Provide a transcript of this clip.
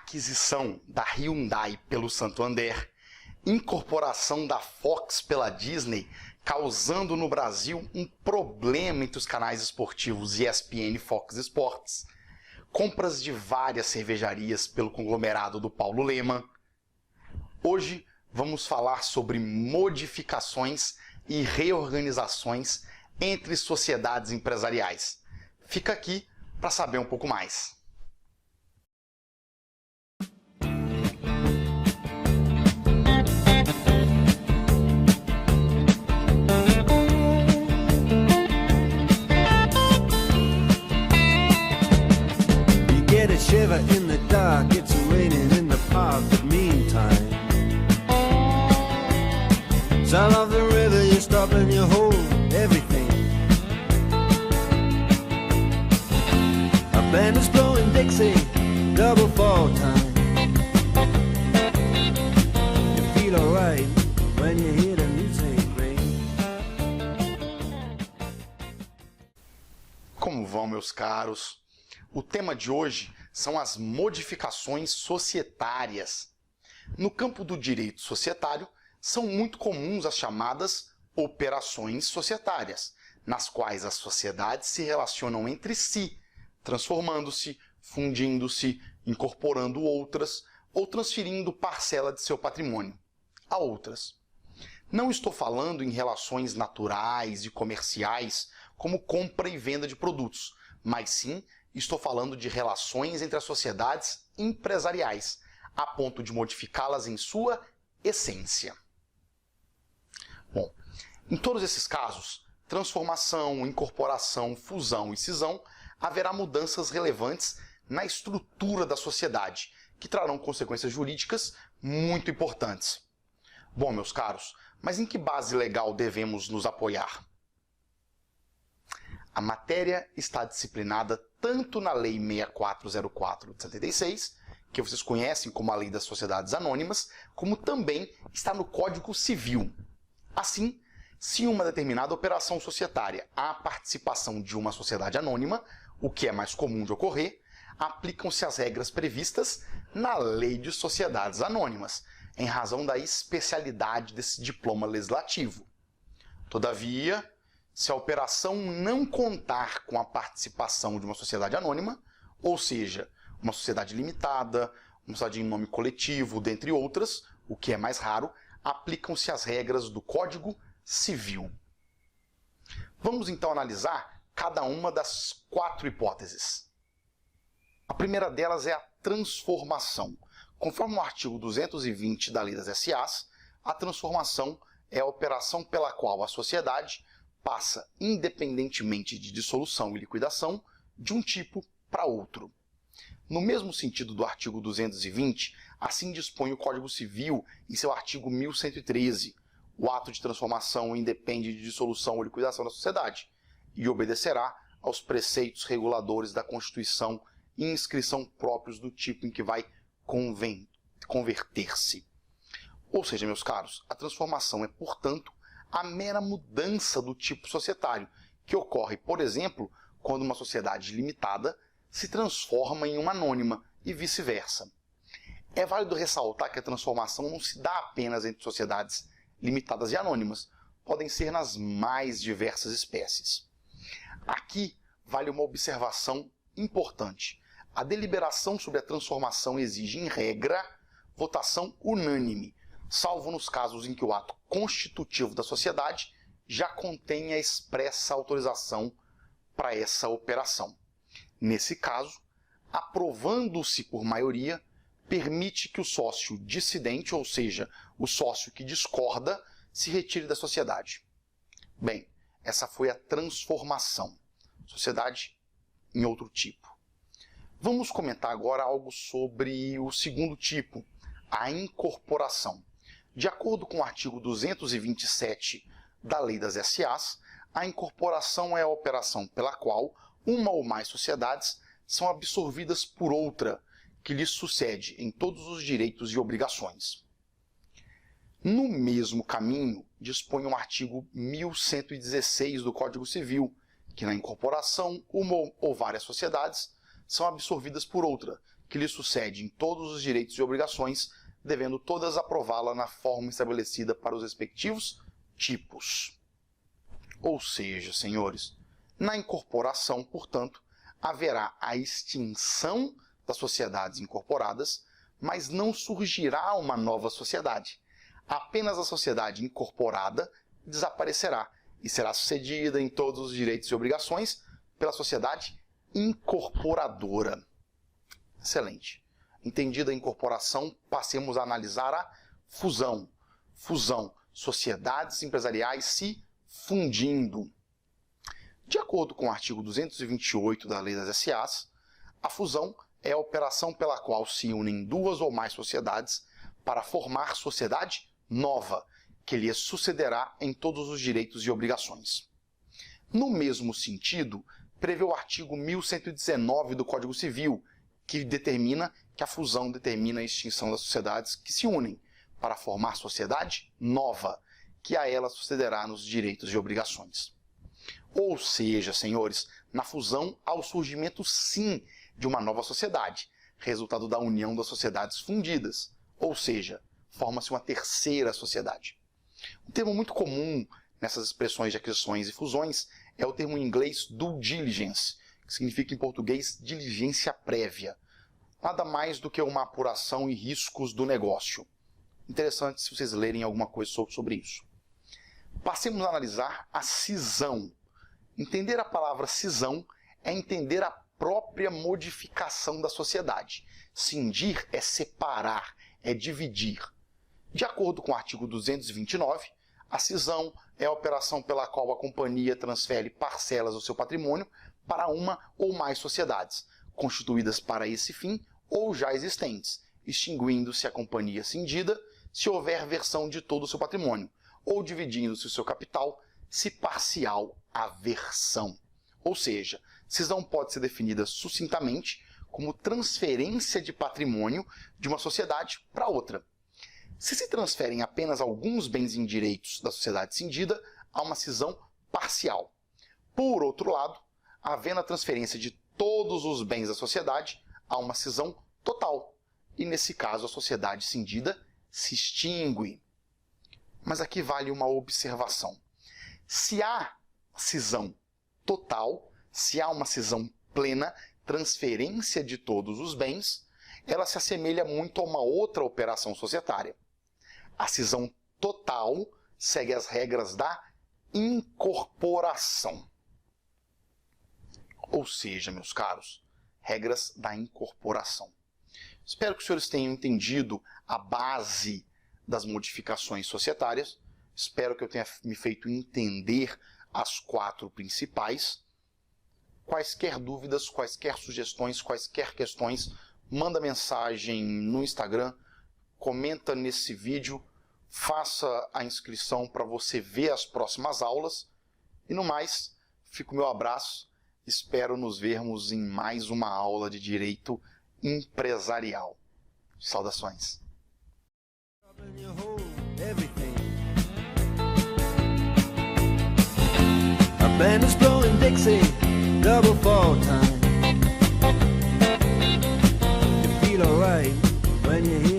aquisição da Hyundai pelo Santander, incorporação da Fox pela Disney, causando no Brasil um problema entre os canais esportivos ESPN e Fox Sports, compras de várias cervejarias pelo conglomerado do Paulo Lema. Hoje vamos falar sobre modificações e reorganizações entre sociedades empresariais. Fica aqui para saber um pouco mais. Shiver in the dark, it's raining in the park, but meantime sound of the river, you stop and you hold everything. A band is blowing Dixie, double fall time. You feel alright when you hear the music ring. Como vão, meus caros? O tema de hoje são as modificações societárias. No campo do direito societário, são muito comuns as chamadas operações societárias, nas quais as sociedades se relacionam entre si, transformando-se, fundindo-se, incorporando outras ou transferindo parcela de seu patrimônio a outras. Não estou falando em relações naturais e comerciais, como compra e venda de produtos, mas sim estou falando de relações entre as sociedades empresariais, a ponto de modificá-las em sua essência. Bom, em todos esses casos, transformação, incorporação, fusão e cisão, haverá mudanças relevantes na estrutura da sociedade, que trarão consequências jurídicas muito importantes. Bom, meus caros, mas em que base legal devemos nos apoiar? A matéria está disciplinada tanto na Lei 6404 de 76, que vocês conhecem como a Lei das Sociedades Anônimas, como também está no Código Civil. Assim, se em uma determinada operação societária há a participação de uma sociedade anônima, o que é mais comum de ocorrer, aplicam-se as regras previstas na Lei de Sociedades Anônimas, em razão da especialidade desse diploma legislativo. Todavia, se a operação não contar com a participação de uma sociedade anônima, ou seja, uma sociedade limitada, uma sociedade em nome coletivo, dentre outras, o que é mais raro, aplicam-se as regras do Código Civil. Vamos então analisar cada uma das 4 hipóteses. A primeira delas é a transformação. Conforme o artigo 220 da Lei das SAs, a transformação é a operação pela qual a sociedade passa, independentemente de dissolução e liquidação, de um tipo para outro. No mesmo sentido do artigo 220, assim dispõe o Código Civil em seu artigo 1113. O ato de transformação independe de dissolução ou liquidação da sociedade e obedecerá aos preceitos reguladores da Constituição e inscrição próprios do tipo em que vai converter-se. Ou seja, meus caros, a transformação é, portanto, a mera mudança do tipo societário, que ocorre, por exemplo, quando uma sociedade limitada se transforma em uma anônima e vice-versa. É válido ressaltar que a transformação não se dá apenas entre sociedades limitadas e anônimas, podem ser nas mais diversas espécies. Aqui vale uma observação importante. A deliberação sobre a transformação exige, em regra, votação unânime, salvo nos casos em que o ato constitutivo da sociedade já contenha expressa autorização para essa operação. Nesse caso, aprovando-se por maioria, permite que o sócio dissidente, ou seja, o sócio que discorda, se retire da sociedade. Bem, essa foi a transformação. Sociedade em outro tipo. Vamos comentar agora algo sobre o segundo tipo, a incorporação. De acordo com o artigo 227 da Lei das SAs, a incorporação é a operação pela qual uma ou mais sociedades são absorvidas por outra, que lhes sucede em todos os direitos e obrigações. No mesmo caminho, dispõe o artigo 1116 do Código Civil, que na incorporação, uma ou várias sociedades são absorvidas por outra, que lhe sucede em todos os direitos e obrigações, devendo todas aprová-la na forma estabelecida para os respectivos tipos. Ou seja, senhores, na incorporação, portanto, haverá a extinção das sociedades incorporadas, mas não surgirá uma nova sociedade. Apenas a sociedade incorporada desaparecerá e será sucedida em todos os direitos e obrigações pela sociedade incorporadora. Excelente. Entendida a incorporação, passemos a analisar a fusão. Fusão, sociedades empresariais se fundindo. De acordo com o artigo 228 da Lei das SAs, a fusão é a operação pela qual se unem duas ou mais sociedades para formar sociedade nova, que lhes sucederá em todos os direitos e obrigações. No mesmo sentido, prevê o artigo 1119 do Código Civil, que determina que a fusão determina a extinção das sociedades que se unem para formar sociedade nova, que a ela sucederá nos direitos e obrigações. Ou seja, senhores, na fusão há o surgimento, sim, de uma nova sociedade, resultado da união das sociedades fundidas, ou seja, forma-se uma terceira sociedade. Um termo muito comum nessas expressões de aquisições e fusões é o termo em inglês due diligence, que significa em português diligência prévia. Nada mais do que uma apuração e riscos do negócio. Interessante se vocês lerem alguma coisa sobre isso. Passemos a analisar a cisão. Entender a palavra cisão é entender a própria modificação da sociedade. Cindir é separar, é dividir. De acordo com o artigo 229, a cisão é a operação pela qual a companhia transfere parcelas do seu patrimônio para uma ou mais sociedades, constituídas para esse fim ou já existentes, extinguindo-se a companhia cindida se houver versão de todo o seu patrimônio, ou dividindo-se o seu capital se parcial a versão. Ou seja, cisão pode ser definida sucintamente como transferência de patrimônio de uma sociedade para outra. Se se transferem apenas alguns bens indireitos da sociedade cindida, há uma cisão parcial. Por outro lado, havendo a transferência de todos os bens da sociedade, há uma cisão total. E nesse caso a sociedade cindida se extingue. Mas aqui vale uma observação. Se há cisão total, se há uma cisão plena, transferência de todos os bens, ela se assemelha muito a uma outra operação societária. A cisão total segue as regras da incorporação. Ou seja, meus caros, regras da incorporação. Espero que os senhores tenham entendido a base das modificações societárias. Espero que eu tenha me feito entender as 4 principais. Quaisquer dúvidas, quaisquer sugestões, quaisquer questões, manda mensagem no Instagram, comenta nesse vídeo, faça a inscrição para você ver as próximas aulas. E no mais, fica o meu abraço. Espero nos vermos em mais uma aula de Direito Empresarial. Saudações. A band is blowing Dixie, double fall time. You feel alright when you hear